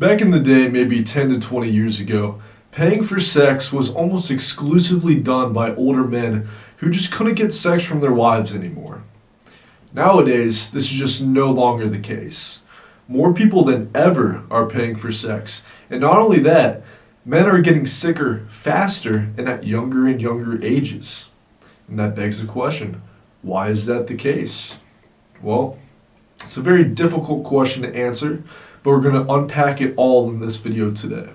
Back in the day, maybe 10 to 20 years ago, paying for sex was almost exclusively done by older men who just couldn't get sex from their wives anymore. Nowadays, this is just no longer the case. More people than ever are paying for sex, and not only that, men are getting sicker faster and at younger and younger ages. And that begs the question, why is that the case? Well, it's a very difficult question to answer, but we're going to unpack it all in this video today.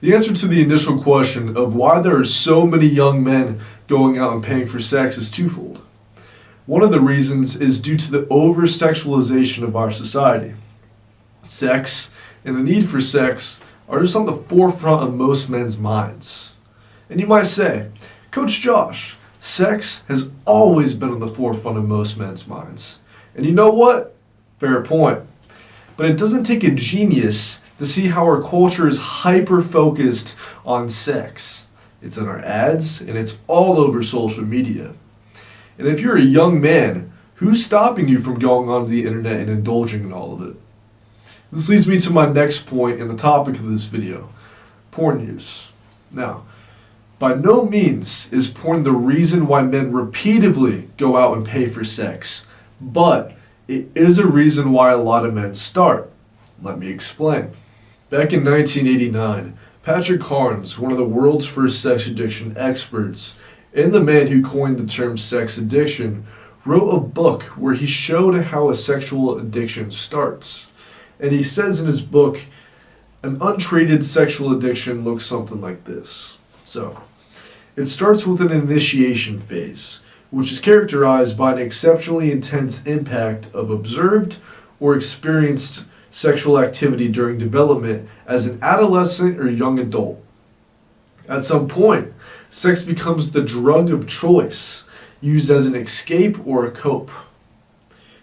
The answer to the initial question of why there are so many young men going out and paying for sex is twofold. One of the reasons is due to the over-sexualization of our society. Sex and the need for sex are just on the forefront of most men's minds. And you might say, Coach Josh, sex has always been on the forefront of most men's minds. And you know what? Fair point. But it doesn't take a genius to see how our culture is hyper-focused on sex. It's in our ads, and it's all over social media. And if you're a young man, who's stopping you from going onto the internet and indulging in all of it? This leads me to my next point and the topic of this video, porn use. Now, by no means is porn the reason why men repeatedly go out and pay for sex, but it is a reason why a lot of men start. Let me explain. Back in 1989, Patrick Carnes, one of the world's first sex addiction experts, and the man who coined the term sex addiction, wrote a book where he showed how a sexual addiction starts. And he says in his book, an untreated sexual addiction looks something like this. So, it starts with an initiation phase, which is characterized by an exceptionally intense impact of observed or experienced sexual activity during development as an adolescent or young adult. At some point, sex becomes the drug of choice, used as an escape or a cope.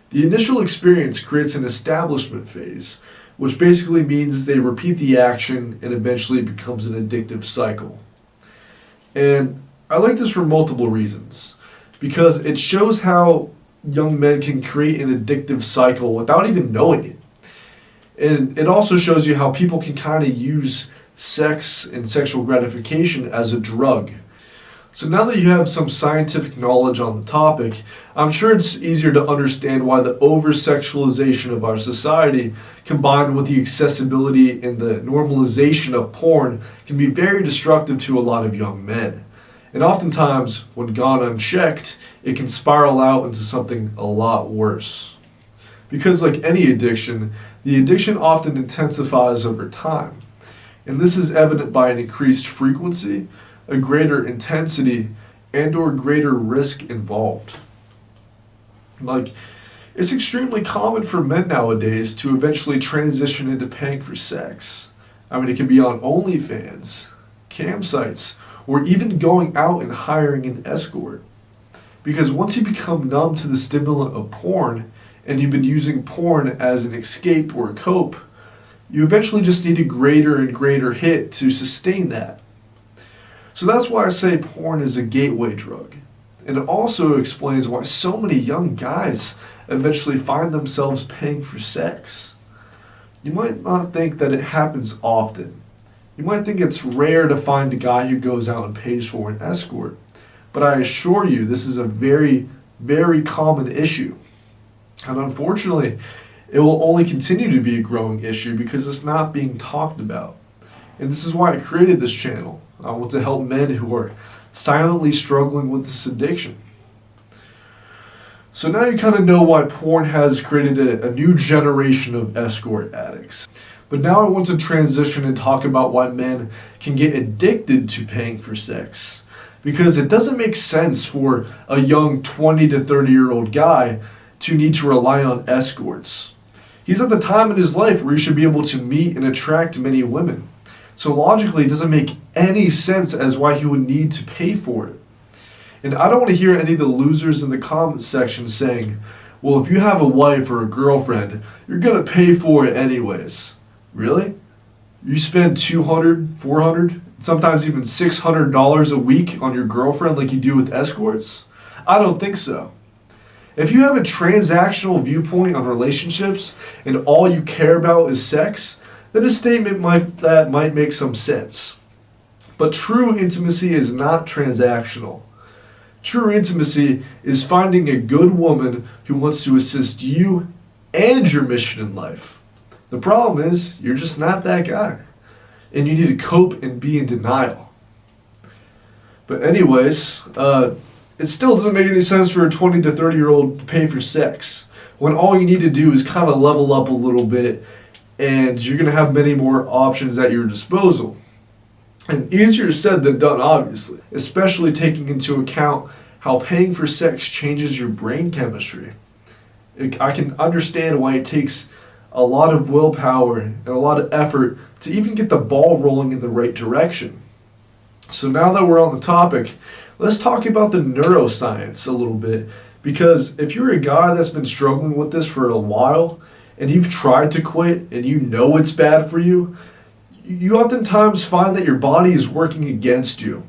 The initial experience creates an establishment phase, which basically means they repeat the action and eventually it becomes an addictive cycle. And I like this for multiple reasons, because it shows how young men can create an addictive cycle without even knowing it. And it also shows you how people can kind of use sex and sexual gratification as a drug. So now that you have some scientific knowledge on the topic, I'm sure it's easier to understand why the over-sexualization of our society, combined with the accessibility and the normalization of porn, can be very destructive to a lot of young men. And oftentimes, when gone unchecked, it can spiral out into something a lot worse. Because like any addiction, the addiction often intensifies over time. And this is evident by an increased frequency, a greater intensity, and or greater risk involved. Like, it's extremely common for men nowadays to eventually transition into paying for sex. I mean, it can be on OnlyFans, cam sites, or even going out and hiring an escort. Because once you become numb to the stimulant of porn, and you've been using porn as an escape or a cope, you eventually just need a greater and greater hit to sustain that. So that's why I say porn is a gateway drug. And it also explains why so many young guys eventually find themselves paying for sex. You might not think that it happens often. You might think it's rare to find a guy who goes out and pays for an escort. But I assure you, this is a very, very common issue. And unfortunately, it will only continue to be a growing issue because it's not being talked about. And this is why I created this channel. I want to help men who are silently struggling with this addiction. So now you kind of know why porn has created a new generation of escort addicts. But now I want to transition and talk about why men can get addicted to paying for sex. Because it doesn't make sense for a young 20 to 30-year-old guy to need to rely on escorts. He's at the time in his life where he should be able to meet and attract many women. So logically, it doesn't make any sense as why he would need to pay for it. And I don't want to hear any of the losers in the comment section saying, well, if you have a wife or a girlfriend, you're going to pay for it anyways. Really? You spend $200, $400, sometimes even $600 a week on your girlfriend like you do with escorts? I don't think so. If you have a transactional viewpoint on relationships and all you care about is sex, then a statement that might make some sense. But true intimacy is not transactional. True intimacy is finding a good woman who wants to assist you and your mission in life. The problem is, you're just not that guy. And you need to cope and be in denial. But anyways, it still doesn't make any sense for a 20 to 30-year-old to pay for sex when all you need to do is kind of level up a little bit and you're going to have many more options at your disposal. And easier said than done, obviously, especially taking into account how paying for sex changes your brain chemistry. I can understand why it takes a lot of willpower and a lot of effort to even get the ball rolling in the right direction. So now that we're on the topic, let's talk about the neuroscience a little bit, because if you're a guy that's been struggling with this for a while and you've tried to quit and you know it's bad for you, you oftentimes find that your body is working against you.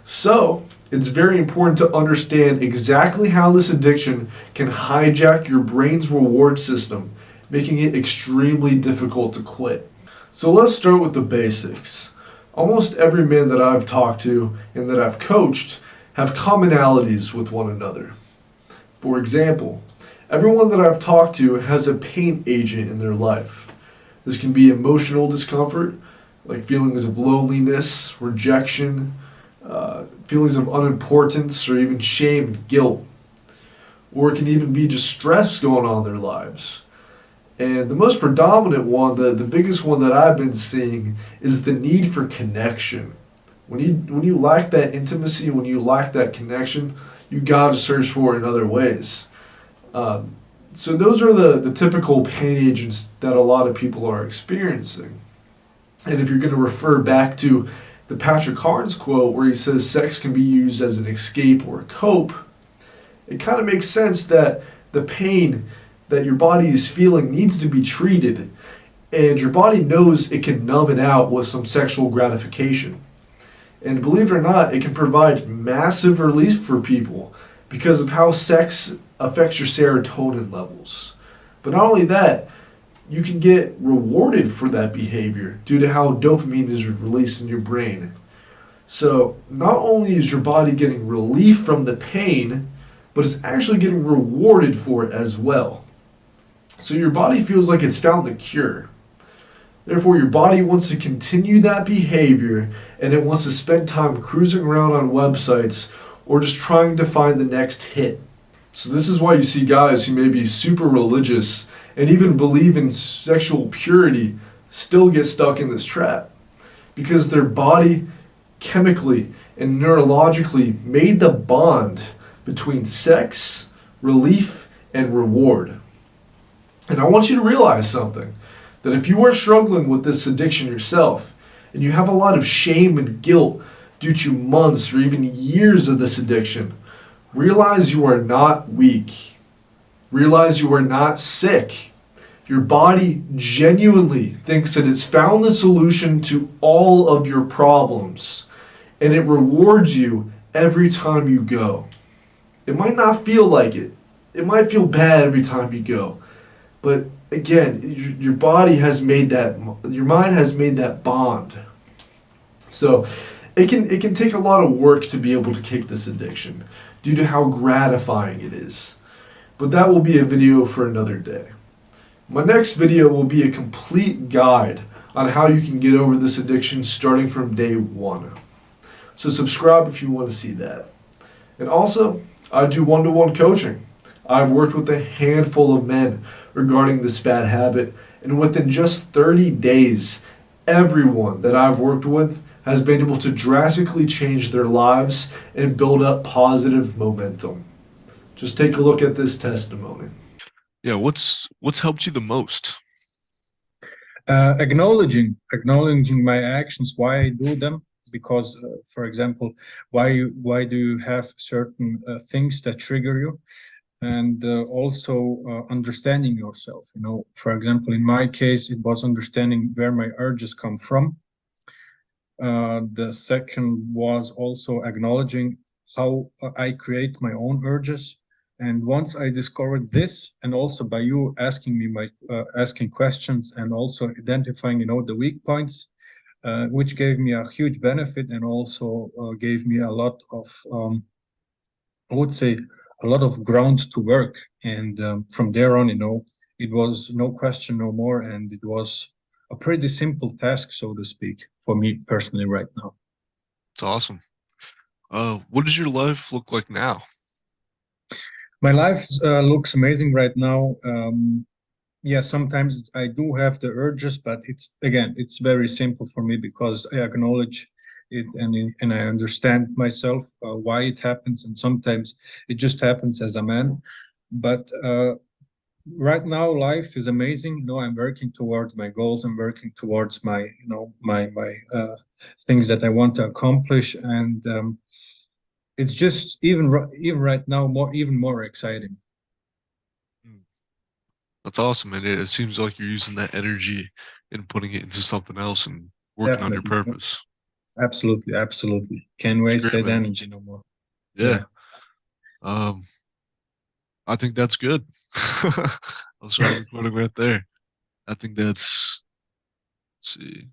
So it's very important to understand exactly how this addiction can hijack your brain's reward system, making it extremely difficult to quit. So let's start with the basics. Almost every man that I've talked to and that I've coached have commonalities with one another. For example, everyone that I've talked to has a pain agent in their life. This can be emotional discomfort, like feelings of loneliness, rejection, feelings of unimportance, or even shame and guilt. Or it can even be just stress going on in their lives. And the most predominant one, the biggest one that I've been seeing, is the need for connection. When you lack that intimacy, when you lack that connection, you gotta search for it in other ways. So those are the typical pain agents that a lot of people are experiencing. And if you're going to refer back to the Patrick Carnes quote where he says sex can be used as an escape or a cope, it kind of makes sense that the pain that your body is feeling needs to be treated, and your body knows it can numb it out with some sexual gratification. And believe it or not, it can provide massive relief for people because of how sex affects your serotonin levels. But not only that, you can get rewarded for that behavior due to how dopamine is released in your brain. So not only is your body getting relief from the pain, but it's actually getting rewarded for it as well. So your body feels like it's found the cure. Therefore, your body wants to continue that behavior, and it wants to spend time cruising around on websites or just trying to find the next hit. So this is why you see guys who may be super religious and even believe in sexual purity still get stuck in this trap, because their body chemically and neurologically made the bond between sex, relief, and reward. And I want you to realize something, that if you are struggling with this addiction yourself, and you have a lot of shame and guilt due to months or even years of this addiction, realize you are not weak. Realize you are not sick. Your body genuinely thinks that it's found the solution to all of your problems, and it rewards you every time you go. It might not feel like it. It might feel bad every time you go. But again, your body has made that, your mind has made that bond. So it can take a lot of work to be able to kick this addiction due to how gratifying it is. But that will be a video for another day. My next video will be a complete guide on how you can get over this addiction starting from day one. So subscribe if you want to see that. And also, I do one-to-one coaching. I've worked with a handful of men regarding this bad habit, and within just 30 days, everyone that I've worked with has been able to drastically change their lives and build up positive momentum. Just take a look at this testimony. Yeah, what's helped you the most? Acknowledging my actions, why I do them. Because, for example, why do you have certain things that trigger you? And also understanding yourself. For example, in my case, it was understanding where my urges come from. The second was also acknowledging how I create my own urges. And once I discovered this, and also by you asking me asking questions and also identifying, the weak points, which gave me a huge benefit and also gave me a lot of, I would say, a lot of ground to work. And from there on, it was no question no more, and it was a pretty simple task, so to speak, for me personally right now. It's awesome. What does your life look like now? My life looks amazing right now. Yeah, sometimes I do have the urges, but it's very simple for me because I acknowledge it and I understand myself why it happens, and sometimes it just happens as a man. But right now, life is amazing. I'm working towards my goals. I'm working towards my things that I want to accomplish, and it's just even right now even more exciting. Mm. That's awesome, and it seems like you're using that energy and putting it into something else and working on your Definitely. purpose. Absolutely, absolutely. Can't It's waste great, that man. energy no more. Yeah. Yeah, Um, I think that's good. I'll start recording right there. I think that's, let's see.